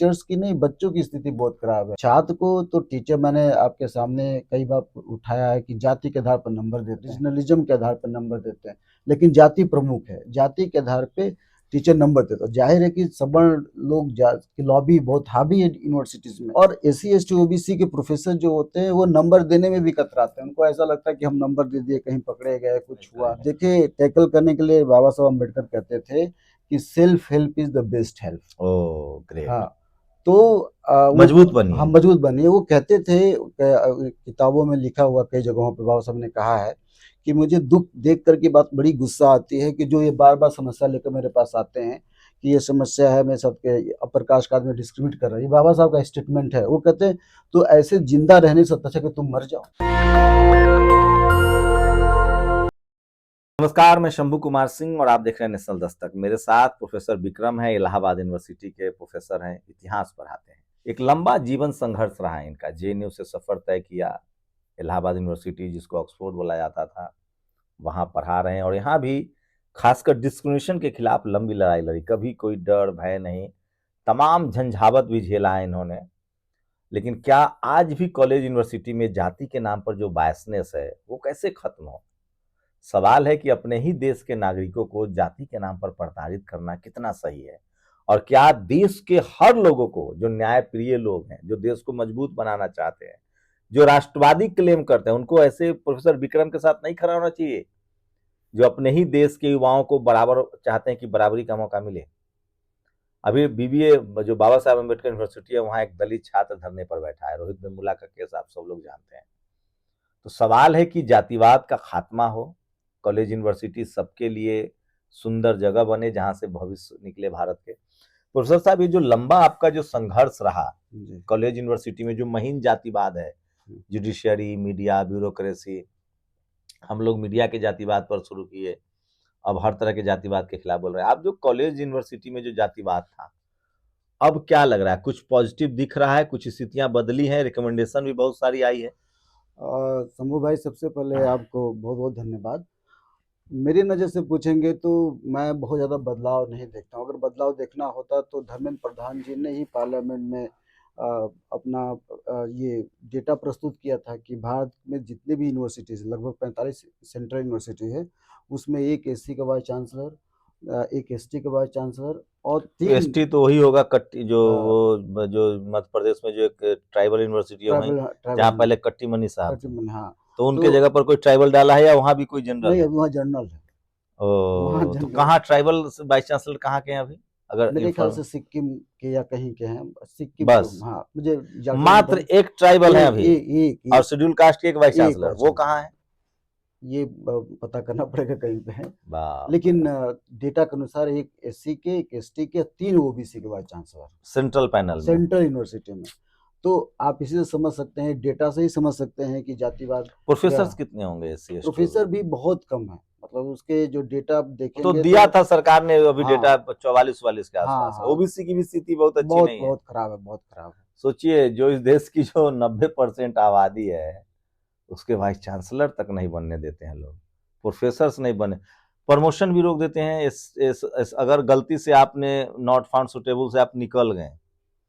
Teachers की नहीं, बच्चों की स्थिति बहुत खराब है। छात्र को तो टीचर, मैंने आपके सामने कई बार उठाया है कि जाति के आधार पर नंबर देते हैं, रीजनलिज्म के आधार पर नंबर देते हैं, लेकिन जाति प्रमुख है। जाति के आधार पे टीचर नंबर देते हैं। जाहिर है कि सवर्ण लोग की लॉबी बहुत हावी है यूनिवर्सिटीज में, और एससी एसटी ओबीसी के प्रोफेसर जो होते हैं वो नंबर देने में भी कतराते हैं। उनको ऐसा लगता है कि हम नंबर दे दिए, कहीं पकड़े गए, कुछ हुआ। देखिए, टैकल करने के लिए बाबा साहब अम्बेडकर कहते थे कि self help is the best help. Oh great. हाँ, तो मजबूत बनिए। हम मजबूत बनिए, वो कहते थे। किताबों में लिखा हुआ कई जगहों पे बाबा साहब ने कहा है कि मुझे दुख देख कर की बात बड़ी गुस्सा आती है कि जो ये बार बार समस्या लेकर मेरे पास आते हैं कि ये समस्या है, मैं सबके अपर कास्ट का आदमी डिस्क्रिमिनेट कर रहा है। ये बाबा साहब का स्टेटमेंट है। वो कहते हैं तो ऐसे जिंदा रहने से अच्छा कि तुम मर जाओ। नमस्कार, मैं शंभू कुमार सिंह और आप देख रहे हैं नेशनल दस्तक। मेरे साथ प्रोफेसर विक्रम है, इलाहाबाद यूनिवर्सिटी के प्रोफेसर हैं, इतिहास पढ़ाते हैं। एक लंबा जीवन संघर्ष रहा है इनका। जेएनयू से सफर तय किया, इलाहाबाद यूनिवर्सिटी जिसको ऑक्सफोर्ड बोला जाता था, वहां पढ़ा रहे हैं और यहाँ भी खासकर डिस्क्रिमिनेशन के खिलाफ लंबी लड़ाई लड़ी। कभी कोई डर भय नहीं, तमाम झंझावत भी झेला है इन्होंने। लेकिन क्या आज भी कॉलेज यूनिवर्सिटी में जाति के नाम पर जो बायसनेस है वो कैसे खत्म हो? सवाल है कि अपने ही देश के नागरिकों को जाति के नाम पर प्रताड़ित करना कितना सही है, और क्या देश के हर लोगों को, जो न्याय प्रिय लोग हैं, जो देश को मजबूत बनाना चाहते हैं, जो राष्ट्रवादी क्लेम करते हैं, उनको ऐसे प्रोफेसर विक्रम के साथ नहीं खड़ा होना चाहिए, जो अपने ही देश के युवाओं को बराबर चाहते हैं कि बराबरी का मौका मिले? अभी बीबीए जो बाबा साहब अम्बेडकर यूनिवर्सिटी है, वहां एक दलित छात्र धरने पर बैठा है। रोहित वेमुला का केस आप सब लोग जानते हैं। तो सवाल है कि जातिवाद का खात्मा हो, कॉलेज यूनिवर्सिटी सबके लिए सुंदर जगह बने जहां से भविष्य निकले भारत के। प्रोफेसर साहब, ये जो लंबा आपका जो संघर्ष रहा कॉलेज यूनिवर्सिटी में, जो महीन जातिवाद है, जुडिशियरी, मीडिया, ब्यूरोक्रेसी, हम लोग मीडिया के जातिवाद पर शुरू किए, अब हर तरह के जातिवाद के खिलाफ बोल रहे हैं। आप जो कॉलेज यूनिवर्सिटी में जो जातिवाद था, अब क्या लग रहा है? कुछ पॉजिटिव दिख रहा है? कुछ स्थितियां बदली हैं? रिकमेंडेशन भी बहुत सारी आई है। शंभू भाई, सबसे पहले आपको बहुत बहुत धन्यवाद। मेरी नज़र से पूछेंगे तो मैं बहुत ज़्यादा बदलाव नहीं देखता हूँ। अगर बदलाव देखना होता तो धर्मेंद्र प्रधान जी ने ही पार्लियामेंट में अपना ये डेटा प्रस्तुत किया था कि भारत में जितने भी यूनिवर्सिटीज़, लगभग 45 सेंट्रल यूनिवर्सिटी है, उसमें एक एससी का वाइस चांसलर, एक एसटी का वाइस चांसलर और 3 एसटी तो वही होगा कट्टी, जो वो जो मध्य प्रदेश में जो एक ट्राइबल यूनिवर्सिटी है वहीं, जहाँ पहले कट्टी मनी साहब थे। हाँ, तो उनके जगह पर कोई ट्राइबल डाला है या वहाँ भी कोई जनरल नहीं, है? अभी वहाँ जनरल है। वहाँ ओ, तो जनरल कहाँ ट्राइबल वाइस चांसलर कहाँ के हैं अभी, अगर मेरे ख्याल से इन्फॉर्म? सिक्किम के या कहीं के हैं, सिक्किम के। बस हाँ, मुझे मात्र एक ट्राइबल है अभी, और एक शेड्यूल कास्ट के एक वाइस एक चांसलर, वो कहाँ है? ये पता करना पड़ेगा कहीं पे है। बाप लेकिन डेटा के अनुसार एक एससी के, एक एसटी के, 3 ओबीसी के वाइस चांसलर सेंट्रल पैनल में, सेंट्रल यूनिवर्सिटी में। तो आप इसी से समझ सकते हैं, डेटा से ही समझ सकते हैं कि जातिवाद। प्रोफेसर कितने होंगे एससी एसटी? प्रोफेसर भी बहुत कम है, मतलब उसके जो डेटा आप तो देखेंगे दिया था सरकार ने अभी हाँ, डेटा 44-44 के हाँ, आसपास है। हाँ, ओबीसी की भी स्थिति बहुत अच्छी बहुत नहीं है। बहुत खराब है, बहुत खराब है। सोचिए, जो इस देश की जो 90% आबादी है, उसके वाइस चांसलर तक नहीं बनने देते हैं लोग, प्रोफेसर्स नहीं बने, प्रमोशन भी रोक देते हैं। अगर गलती से आपने नॉट फाउंड सुटेबल से आप निकल गए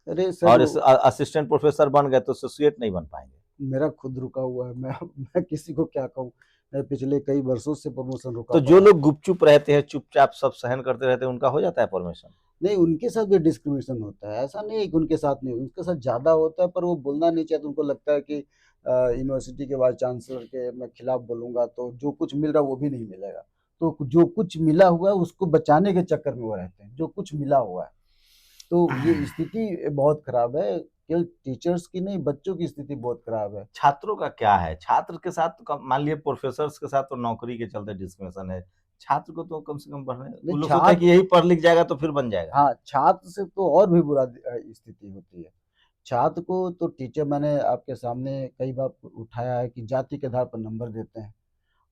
अरे सर, और इस असिस्टेंट प्रोफेसर बन गए तो एसोसिएट नहीं बन पाएंगे। मेरा खुद रुका हुआ है। मैं किसी को क्या कहूँ, मैं पिछले कई वर्षों से प्रमोशन रुका तो पड़ा जो है। लोग गुपचुप रहते हैं, चुपचाप सब सहन करते रहते हैं, उनका हो जाता है प्रमोशन? नहीं, उनके साथ भी डिस्क्रिमिनेशन होता है। ऐसा नहीं है कि उनके साथ नहीं, उनके साथ ज़्यादा होता है, पर वो बोलना नहीं चाहते। उनको लगता है कि यूनिवर्सिटी के वाइस चांसलर के मैं खिलाफ बोलूँगा तो जो कुछ मिल रहा है वो भी नहीं मिलेगा। तो जो कुछ मिला हुआ है उसको बचाने के चक्कर में वो रहते हैं, जो कुछ मिला हुआ है। तो ये स्थिति बहुत खराब है, केवल टीचर्स की नहीं, बच्चों की स्थिति बहुत खराब है। छात्रों का क्या है? छात्र के साथ तो मान लिए प्रोफेसर के साथ तो नौकरी के चलते डिस्क्रिमिनेशन है, छात्र को तो कम से कम पढ़ने, वो लोग सोचते हैं कि यही पढ़ लिख जाएगा तो फिर बन जाएगा। हाँ, छात्र से तो और भी बुरा स्थिति होती है। छात्र को तो टीचर, मैंने आपके सामने कई बार उठाया है कि जाति के आधार पर नंबर देते हैं।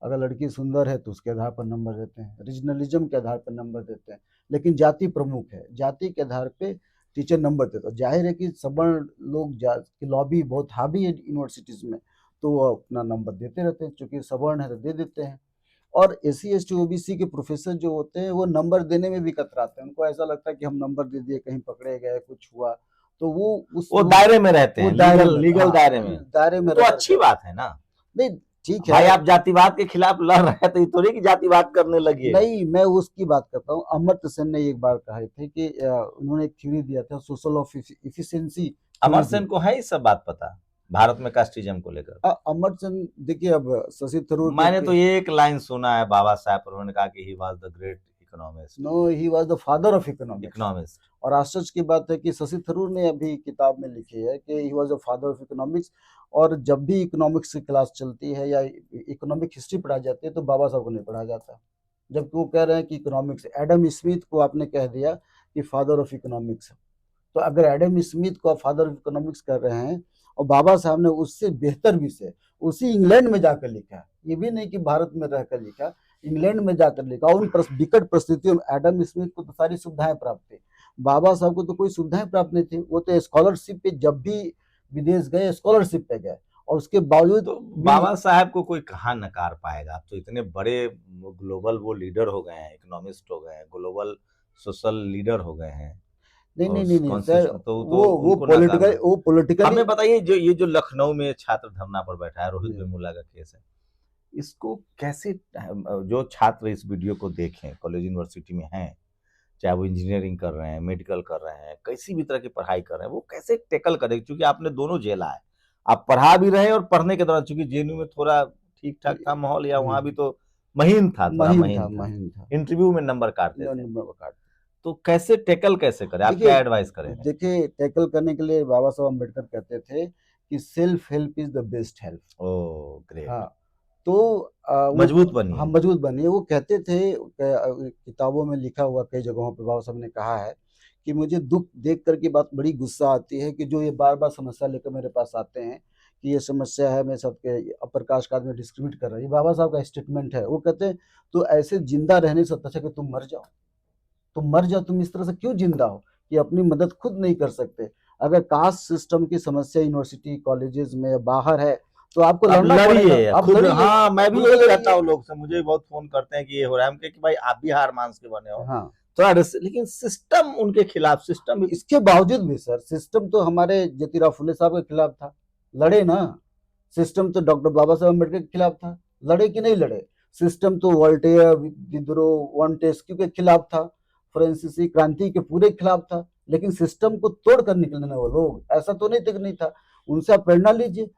अगर लड़की सुंदर है तो उसके आधार पर नंबर देते हैं, रीजनलिज्म के आधार पर नंबर देते हैं, लेकिन जाति प्रमुख है। जाति के आधार पे टीचर नंबर देते हैं। जाहिर है कि सवर्ण लोग की लॉबी बहुत हावी है यूनिवर्सिटीज़ में, तो वो अपना नंबर देते रहते हैं, चूँकि सवर्ण है तो दे देते हैं। और एससी एसटी ओबीसी के प्रोफेसर जो होते हैं वो नंबर देने में भी कतराते हैं। उनको ऐसा लगता है कि हम नंबर दे दिए, कहीं पकड़े गए, कुछ हुआ। तो वो दायरे में रहते हैं, दायरे लीगल में, लीगल हाँ, दायरे में। दायरे में तो रह अच्छी करके। बात है ना नहीं, ठीक भाई, है। आप जातिवाद के खिलाफ लड़ रहे हैं तो ये थोड़ी कि जातिवाद करने लगिए। नहीं, मैं उसकी बात करता हूँ। अमर्त्य सेन ने एक बार कहे थे कि उन्होंने एक थ्योरी दिया था, social of efficiency Amartya theory दी। सेन को है ये सब बात पता भारत में कास्टिज्म को लेकर? अमर्त्य सेन, देखिए अब शशि थरूर मैंने तो के, ये एक लाइन सुना है बाबा साहब पर, उन्होंने कहा कि he was the great economist. No, he was the father of economics. Economist. और आश्चर्य की बात है कि शशि थरूर ने अभी किताब में लिखी है कि he was the father of economics. और जब भी इकोनॉमिक्स की क्लास चलती है या इकोनॉमिक हिस्ट्री पढ़ाई जाती है तो बाबा साहब को नहीं पढ़ाया जाता, जबकि वो कह रहे हैं कि इकोनॉमिक्स, एडम स्मिथ को आपने कह दिया कि फादर ऑफ इकोनॉमिक्स। तो अगर एडम स्मिथ को फादर ऑफ इकोनॉमिक्स कर रहे हैं और बाबा साहब ने उससे बेहतर विषय उसी इंग्लैंड में जाकर लिखा, ये भी नहीं कि भारत में रहकर लिखा, इंग्लैंड में जाकर लिखा। उन विकट परिस्थितियों में एडम स्मिथ को तो सारी सुविधाएं प्राप्त थी, बाबा साहब को तो कोई सुविधाएं प्राप्त नहीं थी। वो तो स्कॉलरशिप पे, जब भी विदेश गए स्कॉलरशिप पे गए, और उसके बावजूद तो भी बाबा साहब को कोई कहाँ नकार पाएगा? आप तो इतने बड़े ग्लोबल वो लीडर हो गए हैं, इकोनॉमिस्ट हो गए हैं, ग्लोबल सोशल लीडर हो गए हैं। नहीं और नहीं नहीं नहीं सर, कॉन्स्टिट्यूशन तो वो उनको पॉलिटिकल, नकारना। वो पॉलिटिकली। हमें बताइए, जो ये जो लखनऊ में छात्र धरना पर बैठा है, रोहित वेमुला का केस है, इसको कैसे, जो छात्र इस वीडियो को देखें, कॉलेज यूनिवर्सिटी में हैं, चाहे वो इंजीनियरिंग कर रहे हैं, मेडिकल कर रहे हैं, किसी भी तरह की पढ़ाई कर रहे हैं, वो कैसे टैकल करें? क्योंकि आपने दोनों झेला है, आप पढ़ा भी रहे हैं और पढ़ने के दौरान, चूंकि जेएनयू में थोड़ा ठीक ठाक था माहौल, या वहां भी तो महीन था, थोड़ा महीन महीन था, था, महीन था। इंटरव्यू में नंबर काटते थे, नंबर काट। तो कैसे टैकल कैसे करें? आप देखिए, क्या एडवाइस करेंगे? देखिए टैकल करने के लिए बाबा साहब अम्बेडकर कहते थे कि self help is the best help. Oh great. हाँ, तो वो, मजबूत बनिए। हम मजबूत बनिए, वो कहते थे। किताबों में लिखा हुआ कई जगहों पे बाबा साहब ने कहा है कि मुझे दुख देख कर के बात बड़ी गुस्सा आती है कि जो ये बार बार समस्या लेकर मेरे पास आते हैं कि ये समस्या है, मैं सबके अपर कास्ट का आदमी डिस्क्रिमिनेट कर रहा है। ये बाबा साहब का स्टेटमेंट है। वो कहते हैं तो ऐसे जिंदा रहने से अच्छा कि तुम मर जाओ, तुम मर जाओ। तुम इस तरह से क्यों जिंदा हो कि अपनी मदद खुद नहीं कर सकते? अगर कास्ट सिस्टम की समस्या यूनिवर्सिटी कॉलेजेस में बाहर है तो आपको आप लड़ना पड़ेगा, लड़िए आप खुद। लड़िए, हाँ, मैं भी खुद यही कहता लड़िए। हूँ लोग से, मुझे भी बहुत फोन करते हैं कि ये हो रहा है, हम कहे कि भाई आप भी हार मांस के बने हो हाँ, थोड़ा लेकिन सिस्टम उनके खिलाफ, सिस्टम इसके बावजूद भी सर, सिस्टम तो हमारे ज्योतिराव फुले साहब के खिलाफ था, लड़े ना। सिस्टम तो डॉक्टर बाबा साहब अम्बेडकर के खिलाफ था, लड़े कि नहीं लड़े? सिस्टम तो वोल्टेयर, दिदरो, वॉन्टेस्क्यू के खिलाफ था, फ्रांसीसी क्रांति के पूरे खिलाफ था। लेकिन सिस्टम को तोड़ कर निकलने वो लोग, ऐसा तो नहीं तक नहीं था। उनसे आप प्रेरणा लीजिए।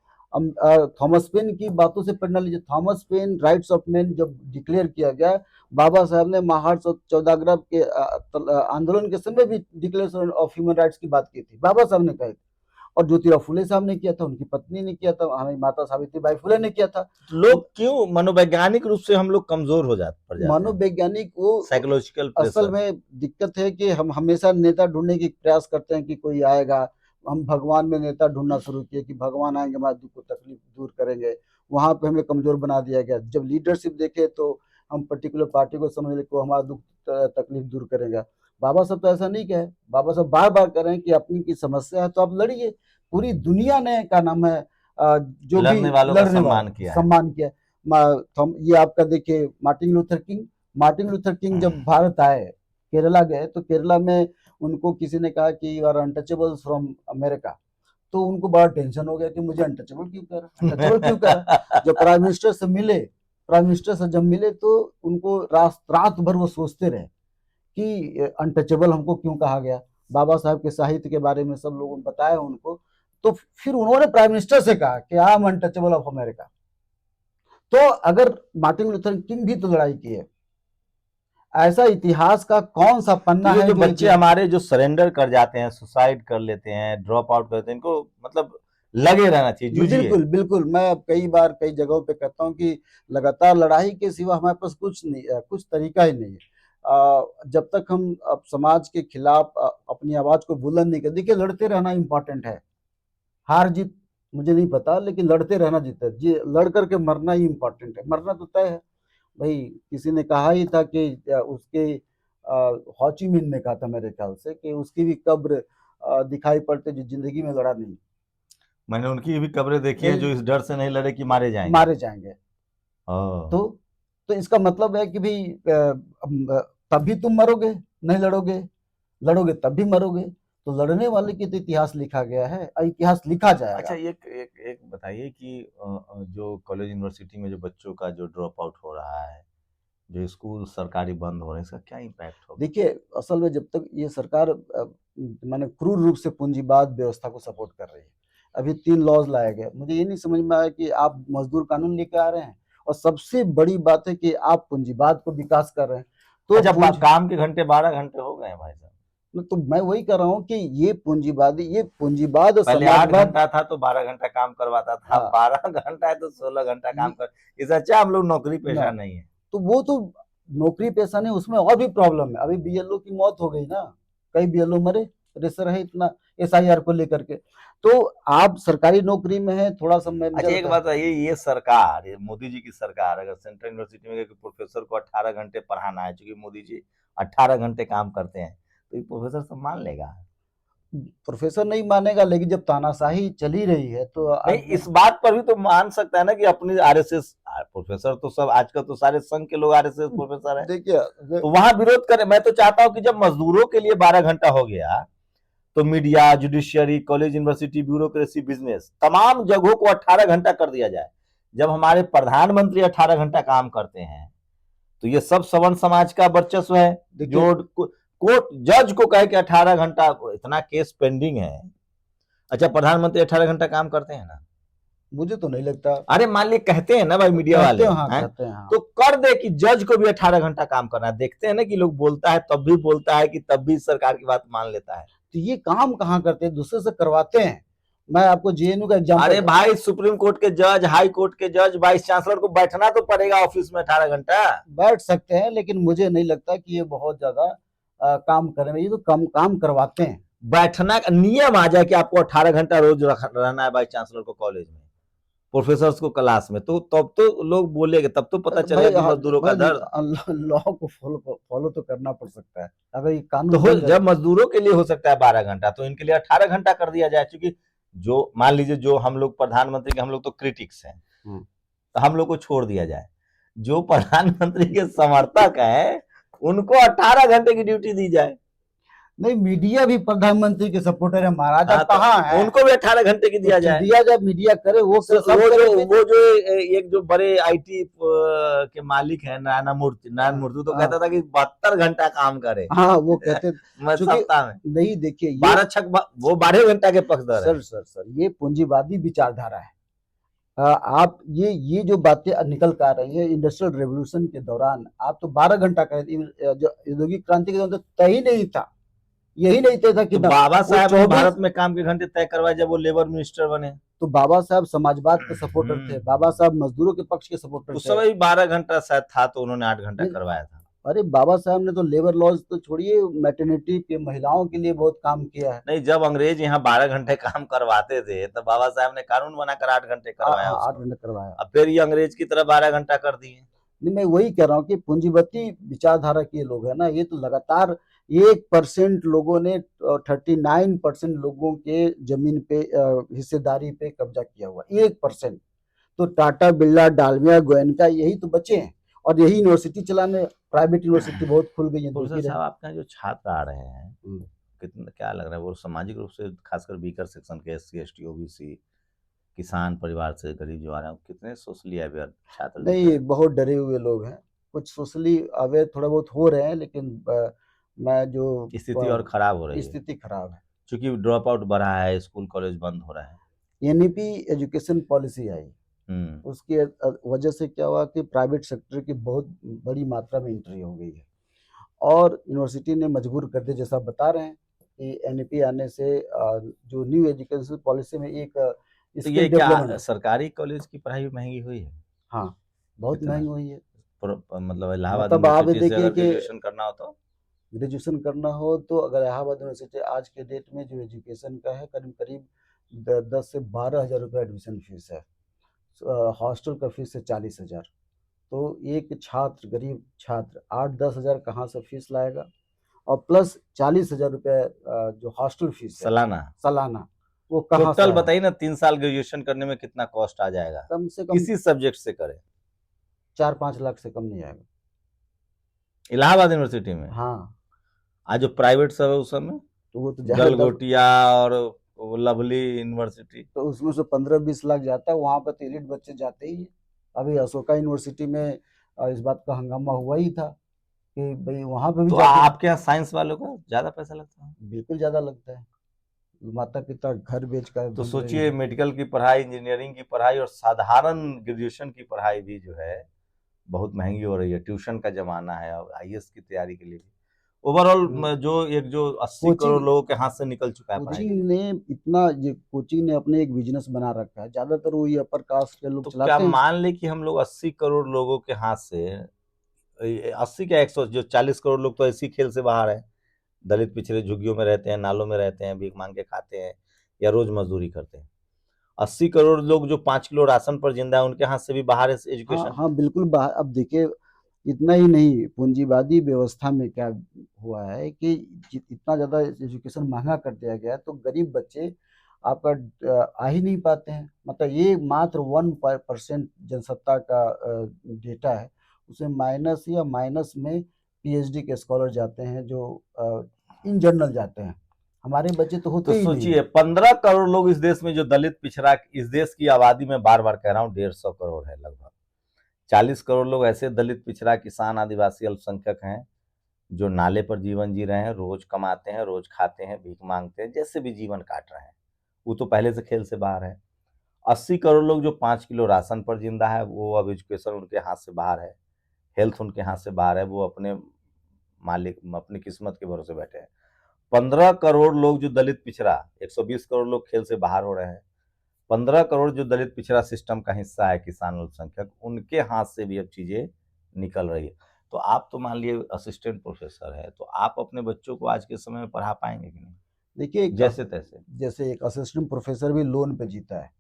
थॉमस पेन की बातों से प्रेरणा लीजिए। Thomas pen rights of man जब डिक्लेयर किया गया, बाबा साहब ने महार्स सत्याग्रह के आंदोलन के समय भी डिक्लेरेशन ऑफ ह्यूमन राइट्स की बात की थी, बाबा साहब ने कही थी। और ज्योतिराव फुले साहब ने किया था, उनकी पत्नी ने किया था, हमारी माता सावित्रीबाई फुले ने किया था। लोग क्यों मनोवैज्ञानिक रूप से हम लोग कमजोर हो जाते पड़ जाते हैं? मनोवैज्ञानिक वो साइकोलॉजिकल असल प्रेशर। में दिक्कत है कि हम हमेशा नेता ढूंढने की प्रयास करते हैं कि कोई आएगा। हम भगवान में नेता ढूंढना शुरू किए कि भगवान आएंगे, हमारे दुख को तकलीफ दूर करेंगे। वहां पे हमें कमजोर बना दिया गया। जब लीडरशिप देखे तो हम पर्टिकुलर पार्टी को समझ ले को हमारा दुख तकलीफ दूर करेगा। बाबा साहब तो ऐसा नहीं कहे। बाबा साहब बार बार कह रहे हैं कि अपनी की समस्या है तो आप लड़िए। पूरी दुनिया ने क्या नाम है, जो भी लड़ने वालों का लड़ने सम्मान वाला किया है। सम्मान किया। ये आपका देखिए Martin Luther king, Martin Luther king जब भारत आए, केरला गए, तो केरला में उनको किसी ने कहा कि you are untouchable from America. तो उनको बड़ा टेंशन हो गया कि मुझे अनटचेबल क्यों कर रहा, अनटचेबल क्यों कर रहा। जब प्राइम मिनिस्टर से मिले, प्राइम मिनिस्टर से जब मिले तो उनको रात भर वो सोचते रहे कि अनटचेबल हमको क्यों कहा गया। बाबा साहब के साहित्य के बारे में सब लोगों ने बताया उनको। तो फिर उन्होंने प्राइम मिनिस्टर से कहा कि I am untouchable of America. तो अगर मार्टिन लूथर किंग भी तो लड़ाई की है, ऐसा इतिहास का कौन सा पन्ना तो ये है जो जो बच्चे हमारे जो सरेंडर कर जाते हैं, सुसाइड कर लेते हैं, ड्रॉप आउट करते हैं, इनको मतलब लगे रहना चाहिए, जूझिए। बिल्कुल बिल्कुल, मैं कई बार कई जगहों पे कहता हूँ कि लगातार लड़ाई के सिवा हमारे पास कुछ नहीं है, कुछ तरीका ही नहीं है। जब तक हम अब समाज के खिलाफ अपनी आवाज को बुलंद नहीं कर, देखिए लड़ते रहना इंपॉर्टेंट है। हार जीत मुझे नहीं पता, लेकिन लड़ते रहना जीता है जी, लड़ करके मरना ही इंपॉर्टेंट है। मरना तो तय है भाई। किसी ने कहा ही था कि उसके होची मिन ने कहा था मेरे ख्याल से कि उसकी भी कब्र दिखाई पड़ते जो जिंदगी में लड़ा नहीं। मैंने उनकी भी कब्रें देखी हैं जो इस डर से नहीं लड़े कि मारे जाएंगे। मारे जाएंगे। ओह। तो तो इसका मतलब है कि भाई तभी तुम मरोगे, नहीं लड़ोगे, लड़ोगे तब भी मरोगे। तो लड़ने वाले की तो इतिहास लिखा गया है और इतिहास लिखा अच्छा, जाएगा। एक एक एक बताइए कि जो कॉलेज यूनिवर्सिटी में जो बच्चों का जो ड्रॉप आउट हो रहा है, जो स्कूल सरकारी बंद हो रहे हैं, इसका क्या इम्पैक्ट होगा? देखिए, असल में जब तक ये सरकार माने क्रूर रूप से पूंजीवाद व्यवस्था को सपोर्ट कर रही है। अभी 3 लॉज लाए गए। मुझे ये नहीं समझ में आया कि आप मजदूर कानून लेके आ रहे हैं और सबसे बड़ी बात है कि आप पूंजीवाद को विकास कर रहे हैं। तो अच्छा, पूंजी काम के घंटे 12 घंटे हो गए हैं भाई साहब। तो मैं वही कह रहा हूँ कि ये पूंजीवाद और पहले 8 समाजवाद। घंटा था तो 12 घंटा काम करवाता था, अब हाँ, 12 घंटा है तो 16 घंटा काम ये कर। इससे अच्छा हम लोग नौकरी ना पेशा नहीं है। तो वो तो नौकरी पेशा नहीं, उसमें और भी प्रॉब्लम है। अभी बीएलओ की मौत हो गई ना, कई बीएलओ मरे, प्रेशर है इतना एसआईआर को लेकर के। तो आप सरकारी नौकरी में है, थोड़ा सा मैं मुझे अच्छा, एक लगता बात बताइए, ये सरकार, ये मोदी जी की सरकार अगर सेंट्रल यूनिवर्सिटी में एक प्रोफेसर को 18 घंटे पढ़ाना है, चूंकि मोदी जी 18 घंटे काम करते हैं, तो ये प्रोफेसर सब मान लेगा? प्रोफेसर नहीं मानेगा, लेकिन जब तानाशाही चली रही है तो नहीं, आदमी। इस बात पर भी तो मान सकता है ना कि अपनी आरएसएस प्रोफेसर तो सब आजकल तो सारे संघ के लोग आरएसएस प्रोफेसर है, देखिए, तो वहां विरोध करें। मैं तो चाहता हूं कि जब मजदूरों के लिए 12 घंटा हो गया, तो media, judiciary, college, university, bureaucracy, business, तमाम जगहों को 18 घंटा कर दिया जाए। जब हमारे प्रधानमंत्री 18 घंटा काम करते हैं, तो ये सब सवर्ण समाज का वर्चस्व है। देखिए, जो कोर्ट जज को कहे कि 18 घंटा, इतना केस पेंडिंग है। अच्छा, प्रधानमंत्री 18 घंटा काम करते हैं ना? मुझे तो नहीं लगता। अरे मान ली कहते हैं ना भाई मीडिया कहते वाले हैं, हाँ, हैं, कहते हैं, हाँ। तो कर दे कि जज को भी 18 घंटा काम करना है। देखते हैं ना कि लोग बोलता है तब भी बोलता है कि तब भी सरकार की बात मान लेता है। तो ये काम कहाँ करते हैं, दूसरे से करवाते हैं। मैं आपको जेएनयू का एग्जांपल। अरे भाई, सुप्रीम कोर्ट के जज, हाई कोर्ट के जज, वाइस चांसलर को बैठना तो पड़ेगा ऑफिस में 18 घंटा। बैठ सकते हैं, लेकिन मुझे नहीं लगता कि ये बहुत ज्यादा काम करें। ये तो कम काम करवाते हैं। बैठना का नियम आ जाए कि आपको 18 घंटा रोज रहना है वाइस चांसलर को कॉलेज में, प्रोफेसर को क्लास में, तो तब तो लोग बोलेंगे, तब तो पता चलेगा भाई, कि मजदूरों का भाई, दर्द। लॉ को फॉलो तो करना पड़ सकता है। अगर ये तो कानून बन जाए। जब मजदूरों के लिए हो सकता है 12 घंटा, तो इनके लिए 18 घंटा कर दिया जाए। क्योंकि जो मान लीजिए, जो हम लोग प्रधानमंत्री के, हम लोग तो क्रिटिक्स हैं, तो हम लोग को छोड़ दिया जाए। जो प्रधानमंत्री के समर्थक है, उनको 18 घंटे की ड्यूटी दी जाए। नहीं, मीडिया भी प्रधानमंत्री के सपोर्टर है महाराज। हाँ, अब तो कहाँ है? उनको भी 18 घंटे की दिया जाए। दिया जाए, मीडिया करे, वो सब करे। वो जो एक जो बड़े आईटी के मालिक है, नारायण मूर्ति तो कहता था कि 72 घंटा काम करे। हाँ, वो कहते मैं चूंकि सप्ताह में नहीं, देखिए, ये 12 वो 12 घंटा के पक्षधर है। सर, ये पूंजीवादी विचारधारा है। आप ये जो बातें निकल कर आ रही है इंडस्ट्रियल रेवोल्यूशन के दौरान, आप तो 12 घंटा कर, जो औद्योगिक क्रांति के दौरान तो तय ही नहीं था। यही नहीं तय था कि तो बाबा साहब 24 भारत में काम के घंटे तय करवाए जब वो लेबर मिनिस्टर बने। तो बाबा साहब समाजवाद के सपोर्टर थे। बाबा साहब मजदूरों के पक्ष के सपोर्टर उस थे। समय भी 12 घंटा शायद था, तो उन्होंने 8 घंटा नहीं, करवाया था। अरे बाबा साहब ने तो लेबर लॉज तो छोड़िए, मैटरनिटी के महिलाओं के लिए बहुत काम किया है। नहीं, जब अंग्रेज यहाँ 12 घंटे काम करवाते थे, तो बाबा साहब ने कानून बनाकर 8 घंटे करवाया हाँ, 8 उसको। घंटे करवाया। अब फिर ये अंग्रेज की तरह 12 घंटा कर दिए। नहीं, मैं वही कह रहा हूँ कि पूंजीवादी विचारधारा के लोग है ना, ये तो लगातार 1% लोगों ने 39% लोगों के जमीन पे हिस्सेदारी पे कब्जा किया हुआ। 1%। तो टाटा, बिरला, डालमिया, गोयनका यही तो बचे हैं, और यही यूनिवर्सिटी चलाने। प्राइवेट यूनिवर्सिटी बहुत खुल गई है, प्रोफेसर देखिए साहब, रहे। आपके यहाँ जो छात्र आ रहे हैं, कितना क्या लग रहा है, वो सामाजिक रूप से, खासकर वीकर सेक्शन के, SC ST OBC, किसान परिवार से गरीब जो आ रहे हैं, कितने सोशली अवेयर छात्र दिख रहे नहीं, हैं? बहुत डरे हुए लोग हैं। कुछ सोशली अवेयर थोड़ा बहुत हो रहे हैं, लेकिन मैं जो स्थिति और खराब हो रही है, स्थिति खराब है। क्योंकि ड्रॉप आउट बढ़ा है, स्कूल कॉलेज बंद हो रहा है। एनईपी एजुकेशन पॉलिसी आई, हम्म। उसकी वजह से क्या हुआ कि प्राइवेट सेक्टर की बहुत बड़ी मात्रा में एंट्री हो गई है, और यूनिवर्सिटी ने मजबूर कर दिया, जैसा आप बता रहे हैं कि एनईपी आने से जो न्यू एजुकेशन पॉलिसी में एक तो ये स्किल क्या डेवलपमेंट। सरकारी कॉलेज की पढ़ाई भी महंगी हुई है? हाँ, बहुत कितना? महंगी हुई है। मतलब इलाहाबाद मतलब आप यूनिवर्सिटी से देखिए अगर कि ग्रेजुएशन करना हो तो? ग्रेजुएशन करना हो तो अगर इलाहाबाद यूनिवर्सिटी आज के डेट में जो एजुकेशन का है, करीब करीब 10 से 12 हज़ार रुपये एडमिशन फीस है। हॉस्टल का फीस है 40 हज़ार। तो एक छात्र, गरीब छात्र 8-10 हज़ार कहाँ से फीस लाएगा, और प्लस 40 हज़ार रुपये जो हॉस्टल फीस है सालाना, वो कहाँ से टोटल आएगा? बताइए ना, 3 साल ग्रेजुएशन करने में कितना कॉस्ट आ जाएगा? कम से कम किसी सब्जेक्ट से करें 4-5 लाख से कम नहीं आएगा। इलाहाबाद यूनिवर्सिटी में? हाँ, आज जो प्राइवेट सब है उस सब में तो वो तो ज़्यादातर, गलगोटिया और वो लवली यूनिवर्सिटी। तो उसमें से 15-20 लाख जाता है, वहाँ पर तो एलिट बच्चे जाते ही हैं। अभी अशोका यूनिवर्सिटी में इस बात का हंगामा हुआ ही था कि भाई वहाँ पे भी तो जाके आपके यहाँ साइंस वालों का ज्यादा पैसा लगता है? बिल्कुल ज़्यादा लगता है। माता पिता घर बेच कर तो भेज रहे सोचिए, हैं। मेडिकल की पढ़ाई, इंजीनियरिंग की पढ़ाई और साधारण ग्रेजुएशन की पढ़ाई भी जो है बहुत महंगी हो रही है। ट्यूशन का जमाना है, और आईएएस की तैयारी के लिए भी ओवरऑल जो 80 करोड़ कोचिंग लोगों के हाथ से निकल चुका है पढ़ाई कोचिंग का। ने इतना, ये कोचिंग ने अपने एक बिजनेस बना रखा है, ज्यादातर वो ये अपर कास्ट के लोग तो क्या चलाते हैं। मान ले कि हम लोग 80 करोड़ लोगों के हाथ से, 80 क्या 100, जो 40 करोड़ लोग तो ऐसी खेल से बाहर है, दलित पिछड़े झुग्गियों में रहते हैं, नालों में रहते हैं, भीख मांग के खाते हैं या रोज मजदूरी करते हैं। 80 करोड़ लोग जो 5 किलो राशन पर जिंदा है, उनके हाथ से भी बाहर है हाँ एजुकेशन। हाँ बिल्कुल बाहर। अब देखिए, इतना ही नहीं, पूंजीवादी व्यवस्था में क्या हुआ है कि इतना ज्यादा एजुकेशन महंगा कर दिया गया है, तो गरीब बच्चे आपका आ ही नहीं पाते हैं। मतलब ये मात्र 1% जनसत्ता का डेटा है। उसमें माइनस या माइनस में पीएचडी के स्कॉलर जाते हैं, जो इन जनरल जाते हैं। हमारे बच्चे तो तो होते ही नहीं सोचिए, है। 15 करोड़ लोग इस देश में जो दलित पिछड़ा, इस देश की आबादी में बार बार कह रहा हूँ 150 करोड़ है लगभग। 40 करोड़ लोग ऐसे दलित पिछड़ा, किसान, आदिवासी, अल्पसंख्यक हैं जो नाले पर जीवन जी रहे हैं, रोज कमाते हैं, रोज खाते हैं, भीख मांगते हैं, जैसे भी जीवन काट रहे हैं। वो तो पहले से खेल से बाहर है। 80 करोड़ लोग जो 5 किलो राशन पर जिंदा है, वो अब एजुकेशन उनके हाथ से बाहर है, हेल्थ उनके हाथ से बाहर है, वो अपने मालिक, अपनी किस्मत के भरोसे बैठे हैं। 15 करोड़ लोग जो दलित पिछड़ा, 120 करोड़ लोग खेल से बाहर हो रहे हैं। 15 करोड़ जो दलित पिछड़ा सिस्टम का हिस्सा है, किसान, अल्पसंख्यक, उनके हाथ से भी अब चीजें निकल रही है। तो आप तो मान लिए असिस्टेंट प्रोफेसर है, तो आप अपने बच्चों को आज के समय में पढ़ा पाएंगे कि नहीं? देखिए, जैसे तैसे। जैसे एक असिस्टेंट प्रोफेसर भी लोन पे जीता है,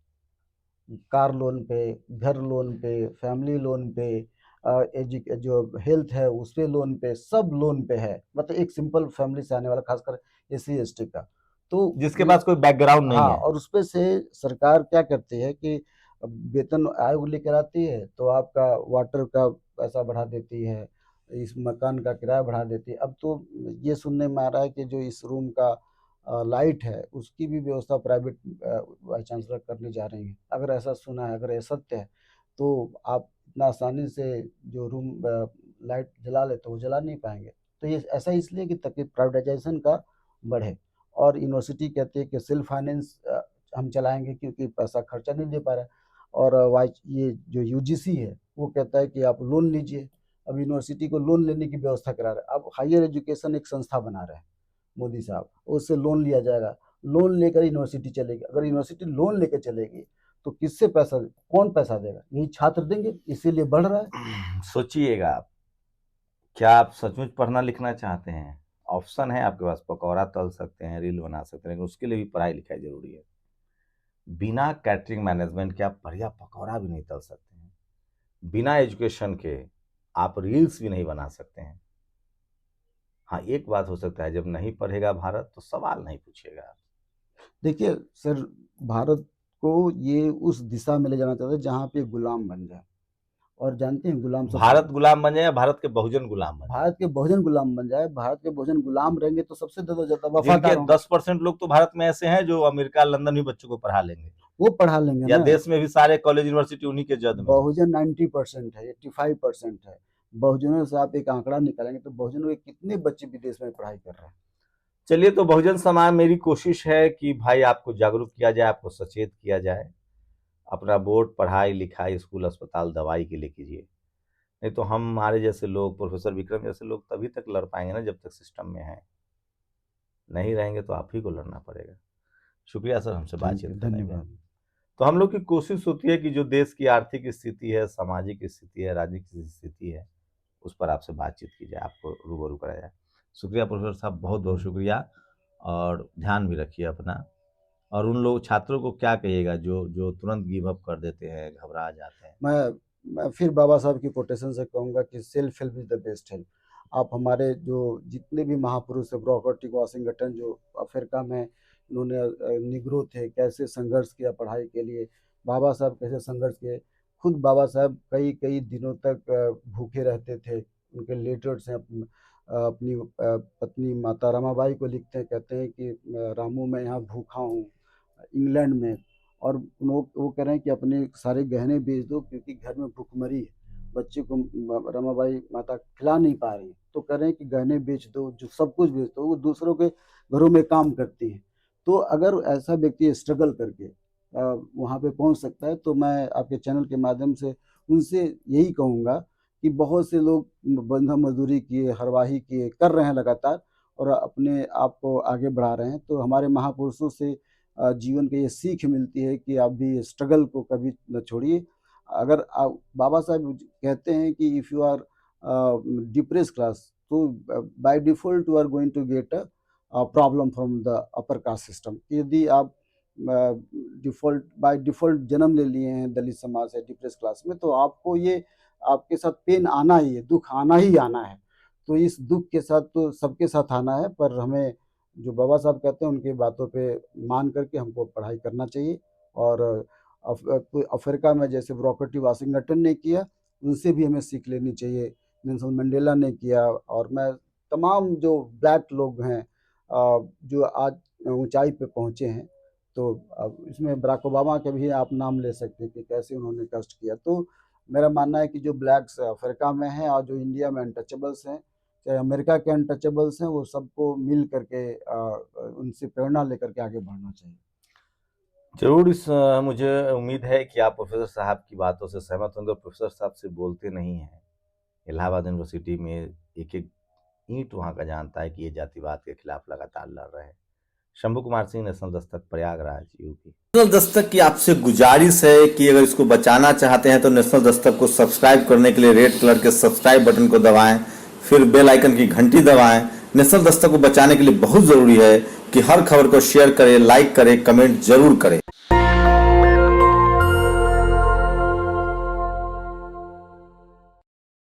कार लोन पे, घर लोन पे, फैमिली लोन पे, जो हेल्थ है उस पे लोन पे, सब लोन पे है। मतलब एक सिंपल फैमिली से आने वाला, खासकर एससी एसटी का, तो जिसके ये, पास कोई बैकग्राउंड नहीं हाँ, है। और उसपे से सरकार क्या करती है कि वेतन आयोग लेकर आती है, तो आपका वाटर का पैसा बढ़ा देती है, इस मकान का किराया बढ़ा देती है। अब तो ये सुनने में आ रहा है कि जो इस रूम का लाइट है उसकी भी व्यवस्था प्राइवेट वाइस चांसलर करने जा रही हैं। अगर ऐसा सुना है, अगर ये सत्य है, तो आप इतना आसानी से जो रूम लाइट जला ले तो वो जला नहीं पाएंगे। तो ये ऐसा इसलिए कि ताकि प्राइवेटाइजेशन का बढ़े। और यूनिवर्सिटी कहती है कि सेल्फ फाइनेंस हम चलाएंगे, क्योंकि पैसा खर्चा नहीं दे पा रहा है। और ये जो यूजीसी है वो कहता है कि आप लोन लीजिए। अब यूनिवर्सिटी को लोन लेने की व्यवस्था करा रहा है। अब हायर एजुकेशन एक संस्था बना रहे हैं मोदी साहब, उससे लोन लिया जाएगा। लोन लेकर यूनिवर्सिटी चलेगी। अगर यूनिवर्सिटी लोन लेकर चलेगी तो किससे पैसा, कौन पैसा देगा? यही छात्र देंगे, इसीलिए बढ़ रहा है। सोचिएगा आप, क्या आप सचमुच पढ़ना लिखना चाहते हैं? ऑप्शन है आपके पास, पकौड़ा तल सकते हैं, रील बना सकते हैं, लेकिन उसके लिए भी पढ़ाई लिखाई जरूरी है। बिना कैटरिंग मैनेजमेंट के आप बढ़िया पकौड़ा भी नहीं तल सकते हैं। बिना एजुकेशन के आप रील्स भी नहीं बना सकते हैं। हाँ, एक बात हो सकता है, जब नहीं पढ़ेगा भारत तो सवाल नहीं पूछेगा। देखिए सर, भारत को ये उस दिशा में ले जाना चाहता है जहाँ पे गुलाम बन जाए। और जानते हैं गुलाम सबसे, भारत गुलाम बन जाए या भारत के बहुजन गुलाम बन जाए? भारत के बहुजन गुलाम बन जाए। भारत के बहुजन गुलाम रहेंगे तो सबसे ज्यादा ज्यादा जिनके वफादार होंगे। 10% लोग तो भारत में ऐसे हैं जो अमेरिका, लंदन भी बच्चों को पढ़ा लेंगे, वो पढ़ा लेंगे या ना। देश में भी सारे कॉलेज यूनिवर्सिटी उन्हीं के जद में है। बहुजन 90% है, 85% है। बहुजनों से आप एक आंकड़ा निकालेंगे तो बहुजनों के कितने बच्चे विदेश में पढ़ाई कर रहे हैं। चलिए, तो बहुजन समाज, मेरी कोशिश है कि भाई आपको जागरूक किया जाए, आपको सचेत किया जाए। अपना वोट पढ़ाई लिखाई, स्कूल, अस्पताल, दवाई के लिए कीजिए। नहीं तो हम, हमारे जैसे लोग, प्रोफेसर विक्रम जैसे लोग तभी तक लड़ पाएंगे ना जब तक सिस्टम में है। नहीं रहेंगे तो आप ही को लड़ना पड़ेगा। शुक्रिया सर, हमसे थैंक यू, बातचीत करने के लिए। धन्यवाद। तो हम लोग की कोशिश होती है कि जो देश की आर्थिक स्थिति है, सामाजिक स्थिति है, राजनीतिक स्थिति है, उस पर आपसे बातचीत की जाए, आपको रूबरू कराया जाए। शुक्रिया प्रोफेसर साहब, बहुत बहुत शुक्रिया। और ध्यान भी रखिए अपना। और उन लोग छात्रों को क्या कहिएगा जो जो तुरंत गिव अप कर देते हैं, घबरा जाते हैं? मैं फिर बाबा साहब की कोटेशन से कहूँगा कि self help is the best help. आप हमारे जो जितने भी महापुरुष है, ब्रॉकर टी वॉशिंगटन जो अफ्रीका में इन्होंने निग्रो थे, कैसे संघर्ष किया पढ़ाई के लिए, बाबा साहब कैसे संघर्ष किए। खुद बाबा साहब कई कई दिनों तक भूखे रहते थे। उनके लेटर्स हैं अपनी पत्नी माता रमाबाई को लिखते हैं, कहते हैं कि रामू मैं यहाँ भूखा हूँ इंग्लैंड में, और वो कह रहे हैं कि अपने सारे गहने बेच दो क्योंकि घर में भूखमरी है, बच्चे को रमाबाई माता खिला नहीं पा रही, तो कह रहे हैं कि गहने बेच दो, जो सब कुछ बेच दो। वो दूसरों के घरों में काम करती हैं। तो अगर ऐसा व्यक्ति स्ट्रगल करके वहाँ पे पहुँच सकता है, तो मैं आपके चैनल के माध्यम से उनसे यही कहूँगा कि बहुत से लोग बंधा मजदूरी किए, हरवाही किए, कर रहे हैं लगातार और अपने आप को आगे बढ़ा रहे हैं। तो हमारे महापुरुषों से जीवन की ये सीख मिलती है कि आप भी स्ट्रगल को कभी न छोड़िए। अगर आप, बाबा साहब कहते हैं कि if you are depressed class, तो by default you are going to get a problem from the upper caste system. यदि आप बाय डिफ़ॉल्ट जन्म ले लिए हैं दलित समाज से डिप्रेस्ड क्लास में, तो आपको ये आपके साथ पेन आना ही है, दुःख आना ही आना है। तो इस दुःख के साथ तो सबके साथ आना है, पर हमें जो बाबा साहब कहते हैं उनकी बातों पे मान करके हमको पढ़ाई करना चाहिए। और अफ्रीका में जैसे बुकर टी वाशिंगटन ने किया, उनसे भी हमें सीख लेनी चाहिए। नेल्सन मंडेला ने किया, और मैं तमाम जो ब्लैक लोग हैं जो आज ऊंचाई पे पहुंचे हैं, तो अब इसमें बराक ओबामा के भी आप नाम ले सकते हैं कि कैसे उन्होंने कष्ट किया। तो मेरा मानना है कि जो ब्लैक्स अफ्रीका में हैं और जो इंडिया में अनटचेबल्स हैं, चाहे अमेरिका के अनटचेबल्स हैं, वो सबको मिल करके उनसे प्रेरणा लेकर के आगे बढ़ना चाहिए। जरूर मुझे उम्मीद है कि आप प्रोफेसर साहब की बातों से सहमत होंगे। प्रोफेसर साहब से बोलते नहीं हैं। इलाहाबाद यूनिवर्सिटी में एक एक ईंट वहाँ का जानता है कि ये जातिवाद के खिलाफ लगातार लड़ रहे हैं। Shambhu Kumar Singh, national Dastak, Prayagraj, UP. National Dastak की आपसे गुजारिश है कि अगर इसको बचाना चाहते हैं तो नेशनल दस्तक को सब्सक्राइब करने के लिए रेड कलर के सब्सक्राइब बटन को दबाएं, फिर बेल आइकन की घंटी दबाएं। नेशनल दस्तक को बचाने के लिए बहुत जरूरी है कि हर खबर को शेयर करें, लाइक करें, कमेंट जरूर करें।